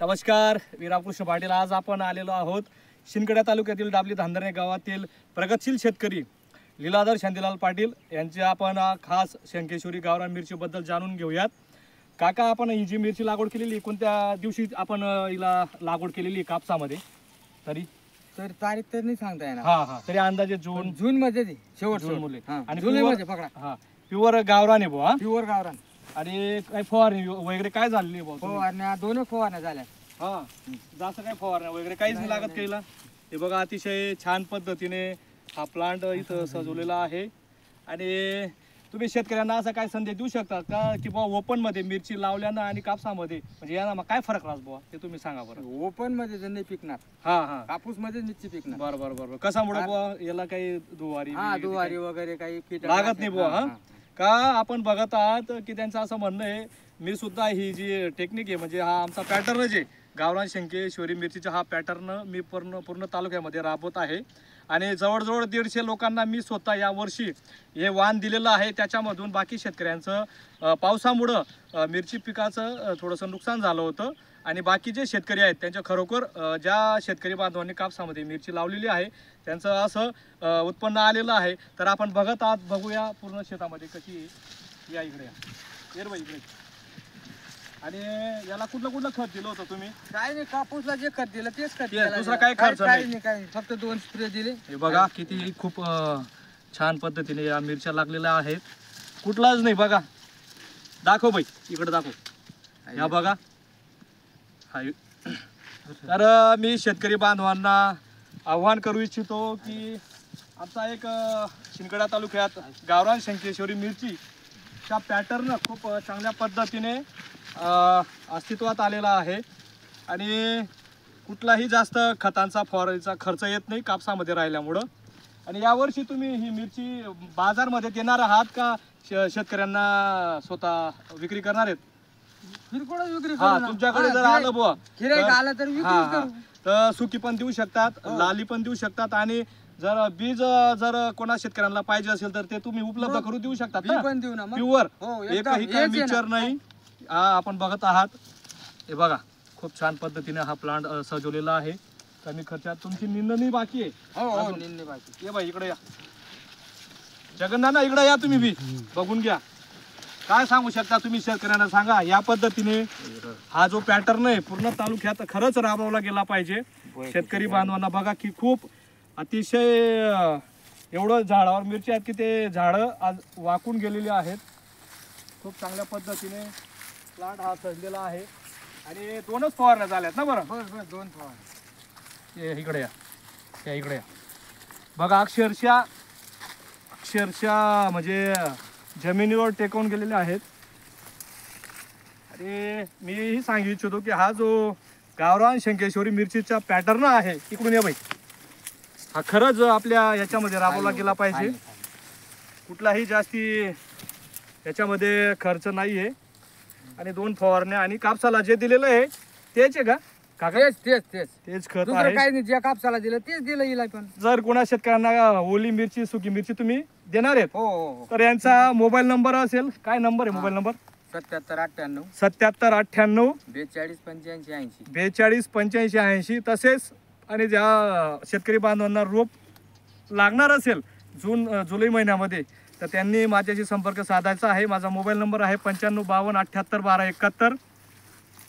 नमस्कार, मी रामकृष्ण पाटील। आज आपण आलेलो आहोत शिंदखेडा तालुक्यातील डाबली धांदरणे गावातील प्रगतशील शेतकरी लीलाधर शांतीलाल पाटील यांचे आपण खास शंकेश्वरी गावरान मिरची बद्दल जाणून घेऊयात। काका, आपण ही जी मिरची लागवड केलेली कोणत्या दिवशी आपण हिला लागवड केलेली कापसामध्ये? तरी तारीख तर नाही सांगता येणार। हा तरी अंदाजे जून मध्ये शेवट मुले आणि जुलै मध्ये पकडा। प्युअर गावरान आहे बुवा, प्युअर गावरान। आणि काय फवारणी वगैरे काय झालेली बुवा? फवारण्या दोन फवारण्या झाल्या। जास्त काय फवारण्या वगैरे काहीच नाही लागत केला। हे बघा, अतिशय छान पद्धतीने हा प्लांट इथं सजवलेला आहे। आणि तुम्ही शेतकऱ्यांना असा काय संदेश देऊ शकता का की बुवा ओपन मध्ये मिरची लावल्यानं आणि कापसामध्ये म्हणजे यांना काय फरक राहतो बुवा, ते तुम्ही सांगा बरं। ओपन मध्ये जर नाही पिकणार, कापूस मध्ये निश्चित पिकणार। बरोबर कशामुळे बुवा? याला काही दुवारी वगैरे काही कीटक लागत नाही बुवा? का आपण बघत आहात की त्यांचं असं म्हणणं आहे, मी सुद्धा ही जी टेक्निक आहे म्हणजे हा आमचा पॅटर्न जे गावरान शंकेश्वरी मिरचीचा हा पॅटर्न मी पूर्ण तालुक्यामध्ये राबवत आहे। आणि जवळजवळ 150 लोकांना मी स्वतः या वर्षी हे वाण दिलेलं आहे। त्याच्यामधून बाकी शेतकऱ्यांचं पावसामुळं मिरची पिकाचं थोडंसं नुकसान झालं होतं। आणि बाकी जे शेतकरी आहेत त्यांच्या खरोखर ज्या शेतकरी बांधवांनी कापसामध्ये मिरची लावलेली आहे त्यांचं असं उत्पन्न आलेलं आहे। तर आपण बघत आहात, बघूया पूर्ण शेतामध्ये कशी या इकडे इकडे। आणि याला कुठलं खत दिलं होतं तुम्ही? काय नाही, कापूसला जे खत दिलं तेच खत दिलं, दुसरा काय खर्च नाही? काय फक्त 2 स्प्रे दिले। हे बघा किती खूप छान पद्धतीने या मिरच्या लागलेल्या आहेत, कुठलाच नाही बघा। दाखव बाई, इकडे दाखव, या बघा। तर मी शेतकरी बांधवांना आव्हान करू इच्छितो की आमचा एक शिंदखेडा तालुक्यात गावरान शंकेश्वरी मिरची चा पॅटर्न खूप चांगल्या पद्धतीने अस्तित्वात आलेला आहे। आणि कुठलाही जास्त खतांचा फवारणीचा खर्च येत नाही कापसामध्ये राहिल्यामुळं। आणि यावर्षी तुम्ही ही मिरची बाजारमध्ये देणार आहात का शेतकऱ्यांना स्वतः विक्री करणार आहेत? तुमच्याकडे जर आलं बुवा तर सुकी पण देऊ शकतात, लाली पण देऊ शकतात। आणि जर बीज जर कोणा शेतकऱ्यांना पाहिजे असेल तर ते तुम्ही उपलब्ध करून देऊ शकतात। प्युअर, एकही काय मिक्सचर नाही। आपण बघत आहात, हे बघा खूप छान पद्धतीने हा प्लांट सजवलेला आहे। कमी खर्चात तुमची निंदणी बाकी आहे। ये बाई इकडे या, जगन्नाथ इकडे या, तुम्ही बी बघून घ्या। काय सांगू शकता तुम्ही शेतकऱ्यांना? सांगा, या पद्धतीने हा जो पॅटर्न आहे पूर्ण तालुक्यात खरंच राबवला गेला पाहिजे। शेतकरी बांधवांना बघा की खूप अतिशय एवढं झाडावर मिरची आहेत की ते झाडं आज वाकून गेलेली आहेत। खूप चांगल्या पद्धतीने प्लांट हा सजलेला आहे। आणि 2च फवारण्या झाल्यात ना? बरं, 2 फवारण्या। इकडे या, इकडे या बघा। अक्षरशः म्हणजे जमिनीवर टेकवून गेलेले आहेत। आणि मीही सांगू इच्छितो की हा जो गावरान शंकेश्वरी मिरचीचा पॅटर्न आहे, इकडून या बाई, हा खरंच आपल्या याच्यामध्ये राबवला गेला पाहिजे। कुठलाही जास्ती याच्यामध्ये खर्च नाही आहे। आणि 2 फवारण्या आणि कापसाला जे दिलेलं आहे तेच आहे का काका? तेच खत आहे, काही नाही। जे कापसाला दिलं तेच दिलं हिला पण। जर कोणा शेतकऱ्यांना ओली मिरची सुकी मिरची तुम्ही देणार आहेत तर यांचा मोबाईल नंबर असेल, काय नंबर आहे मोबाईल नंबर? 7798 7798 428580 428580। तसेच आणि ज्या शेतकरी बांधवांना रोप लागणार असेल जुलै महिन्यामध्ये तर त्यांनी माझ्याशी संपर्क साधायचा आहे। माझा मोबाईल नंबर आहे 9552781271।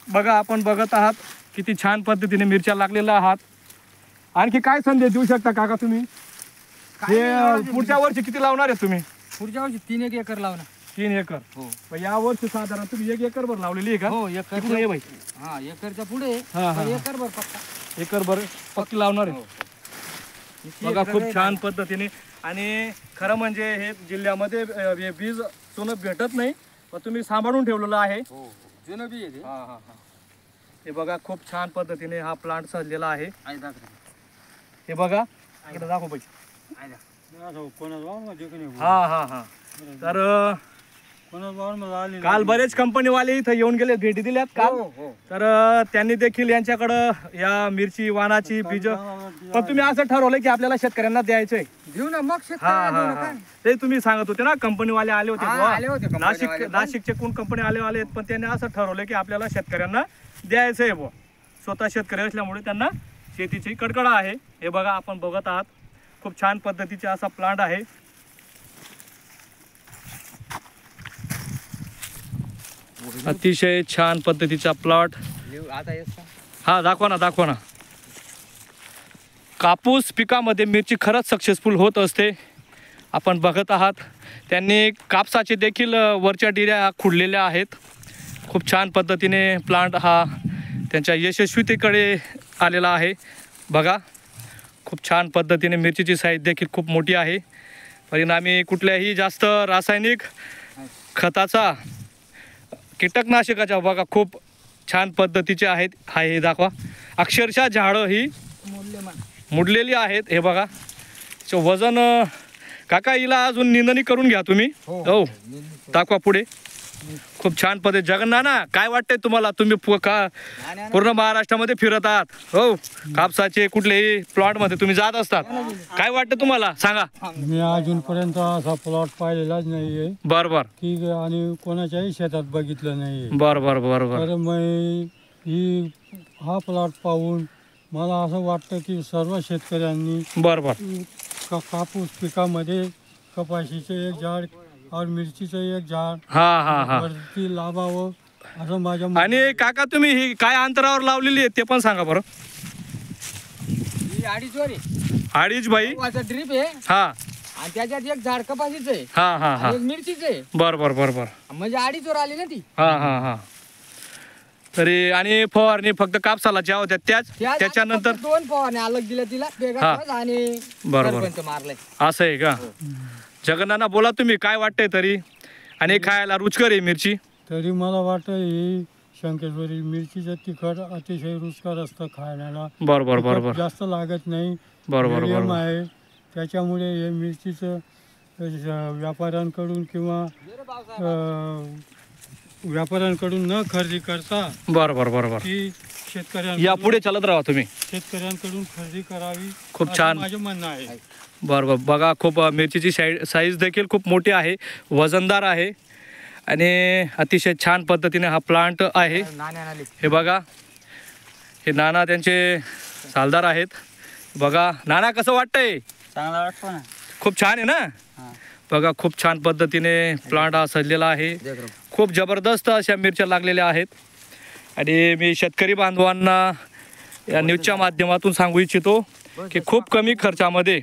बघा, आपण बघत आहात किती छान पद्धतीने मिरच्या लागलेल्या आहात। आणखी काय संदेश देऊ शकता काका तुम्ही? हे पुढच्या वर्षी किती लावणार आहे तुम्ही? पुढच्या वर्षी 3 एकर लावणार। 3 एकर? हो। या वर्षी साधारण तुम्ही 1 एकर भर लावलेली आहे का? हो, एकर ये बाई। एकरच्या पुढे एकर भर पक्का, एकर भर पक्की लावणार आहे। बघा खूप छान पद्धतीने। आणि खरं म्हणजे हे जिल्ह्यामध्ये हे बीज सोनं भेटत नाही, पण तुम्ही सांभाळून ठेवलेलं आहे। जुनं बी आहे। हे बघा खूप छान पद्धतीने हा प्लांट सजलेला आहे। हे बघा, इकडे दाखव पाहिजे। तर काल बरेच कंपनीवाले इथं येऊन गेले, भेटी दिल्यात काल। तर त्यांनी देखील यांच्याकडं या मिरची वाणाची बीज, पण तुम्ही असं ठरवलं की आपल्याला शेतकऱ्यांना द्यायचंय, घेऊ ना मग। ते तुम्ही सांगत होते ना, कंपनीवाले आले होते नाशिकचे कोण कंपनी आले पण त्यांनी असं ठरवलं की आपल्याला शेतकऱ्यांना द्यायचंय बुवा। स्वतः शेतकरी असल्यामुळे त्यांना शेतीची कडकड आहे. हे बघा आपण बघत आहात, खूप छान पद्धतीचा असा प्लांट आहे. अतिशय छान पद्धतीचा प्लॉट. हा दाखवा ना. कापूस पिकामध्ये मिरची खरंच सक्सेसफुल होत असते. आपण बघत आहात त्यांनी कापसाचे देखील वरच्या डिऱ्या खुडलेल्या आहेत. खूप छान पद्धतीने प्लांट हा त्यांच्या यशस्वीतेकडे आलेला आहे. बघा खूप छान पद्धतीने मिरचीची साईज देखील खूप मोठी आहे. परिणामी कुठल्याही जास्त रासायनिक खताचा कीटकनाशकाच्या बघा खूप छान पद्धतीचे आहेत. हा हे दाखवा, अक्षरशः झाडं ही मुडलेली आहेत. हे बघा वजन काका हिला अजून निंदणी करून घ्या तुम्ही. हो दाखवा पुढे. खूप छान पद्धती. जगन्नाना काय वाटतंय तुम्हाला? तुम्ही पूर्ण महाराष्ट्रामध्ये फिरत आहात. हो कापसाचे कुठलेही प्लॉट मध्ये तुम्ही जात असतात. काय वाटतं तुम्हाला सांगा? मी अजूनपर्यंत असा प्लॉट पाहिलेलाच नाहीये. बरोबर की आणि कोणाच्याही शेतात बघितलं नाहीये. बरोबर तर मी हा प्लॉट पाहून मला असं वाटतं की सर्व शेतकऱ्यांनी बरोबर कापूस पिकामध्ये कपाशीचे एक झाड और मिरचीचं एक झाड हा वरती लावावं असं माझ्या. आणि काका तुम्ही ही काय अंतरावर लावलेली आहे ते पण सांगा बरं. 2.5 बाई ड्रीप आहे हा आणि त्याच्यात एक झाड कपाशीच आहे हा एक मिरचीच आहे. बरोबर म्हणजे 2.5 वर आली ना ती. हा तरी आणि फवारणी फक्त कापसाला ज्या होत्या त्याच्यानंतर 2 फवारण्या अलग दिल्या तिला आणि बरोबर मारलंय. असं आहे का? जगन्नाना बोला तुम्ही काय वाटतंय तरी? आणि खायला रुचकर आहे मिरची. तरी मला वाटतं ही शंकेश्वरी मिरचीचं तिखट अतिशय रुचकर असतं खायला. बरोबर जास्त लागत नाही. बरोबर आहे. त्याच्यामुळे हे मिरचीचं व्यापाऱ्यांकडून किंवा व्यापाऱ्यांकडून न खरेदी करता बरोबर की शेतकऱ्यांना या पुढे चालत राहा तुम्ही. शेतकऱ्यांकडून खरेदी करावी खूप छान माझं म्हणणं आहे. बरोबर बघा खूप मिरचीची साईज देखील खूप मोठी आहे, वजनदार आहे आणि अतिशय छान पद्धतीने हा प्लांट आहे. हे बघा हे नाना त्यांचे सालदार आहेत. बघा नाना कसं वाटतंय? चांगला वाटतो ना. खूप छान आहे ना. बघा खूप छान पद्धतीने प्लांट हा सजलेला आहे. खूप जबरदस्त अशा मिरच्या लागलेल्या आहेत. आणि मी शेतकरी बांधवांना या न्यूजच्या माध्यमातून सांगू इच्छितो की खूप कमी खर्चामध्ये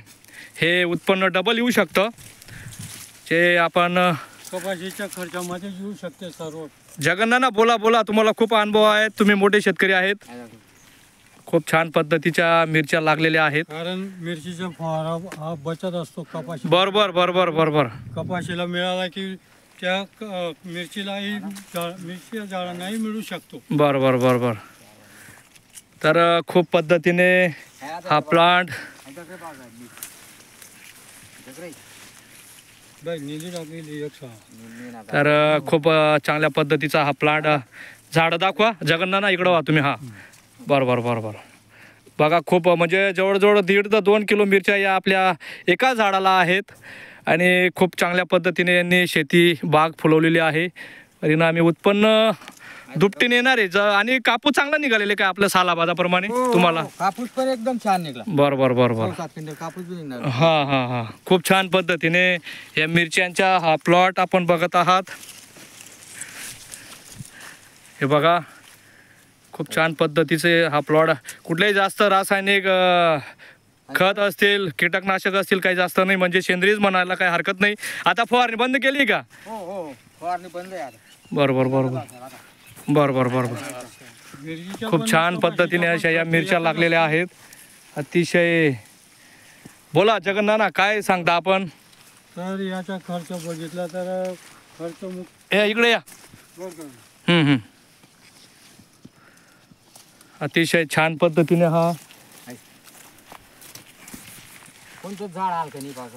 हे उत्पन्न डबल येऊ शकतं. जे आपण कपाशीच्या खर्चामध्ये येऊ शकते सर्व. जगन्नाना बोला तुम्हाला खूप अनुभव आहे, तुम्ही मोठे शेतकरी आहेत. खूप छान पद्धतीच्या मिरच्या लागलेल्या आहेत. कारण मिरचीचा फवारा हा बचत असतो कपाशी. बरोबर कपाशीला मिळाला की त्या मिरचीलाही मिरचीच्या झाडांनाही मिळू शकतो. बरोबर तर खूप पद्धतीने हा प्लांट तर खूप चांगल्या पद्धतीचा हा प्लांट. झाड दाखवा जगन्नाना, इकडं व्हा तुम्ही. हा बरोबर बघा खूप म्हणजे जवळजवळ 1.5 ते 2 किलो मिरच्या या आपल्या एका झाडाला आहेत. आणि खूप चांगल्या पद्धतीने यांनी शेती बाग फुलवलेली आहे. परिणामी उत्पन्न दुपटीने येणार आहे. आणि कापूस चांगला निघालेला काय आपल्या सालाबादाप्रमाणे तुम्हाला? कापूस पण एकदम छान निघाला. बरोबर कापूस बी निघाला. हा खूप छान पद्धतीने या मिरच्यांचा हा प्लॉट आपण बघत आहात. हे बघा खूप छान पद्धतीचे हा प्लॉट. कुठलेही जास्त रासायनिक खत असतील कीटकनाशक असतील काही जास्त नाही, म्हणजे सेंद्रियच म्हणायला काही हरकत नाही. आता फवारणी बंद केली का? हो फवारणी बंद आहे. बरोबर खूप छान पद्धतीने अशा या मिरच्या लागलेल्या आहेत. अतिशय. बोला जगन्नाना काय सांगता आपण? तर याचा खर्च बघितला तर खर्च इकडे या. अतिशय छान पद्धतीने हा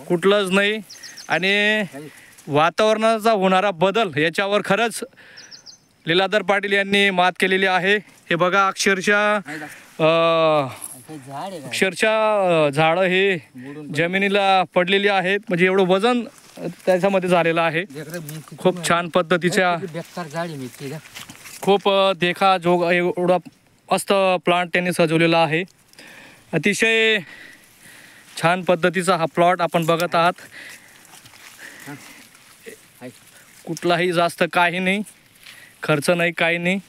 कुठलंच नाही. आणि वातावरणाचा होणारा बदल याच्यावर खरंच लीलाधर पाटील यांनी मात केलेली आहे. हे बघा अक्षरशः झाडं हे जमिनीला पडलेली आहेत. म्हणजे एवढं वजन त्याच्यामध्ये झालेलं आहे. खूप छान पद्धतीच्या खूप देखा जोग एवढा मस्त प्लांट त्यांनी सजवलेला आहे. अतिशय छान पद्धतीचा हा प्लॉट आपण बघत आहात. कुठलाही जास्त काही नाही, खर्च नाही, काही नाही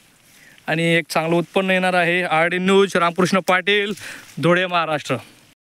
आणि एक चांगलं उत्पन्न येणार आहे. RD news, Ramkrishna Patil, Dhule, Maharashtra.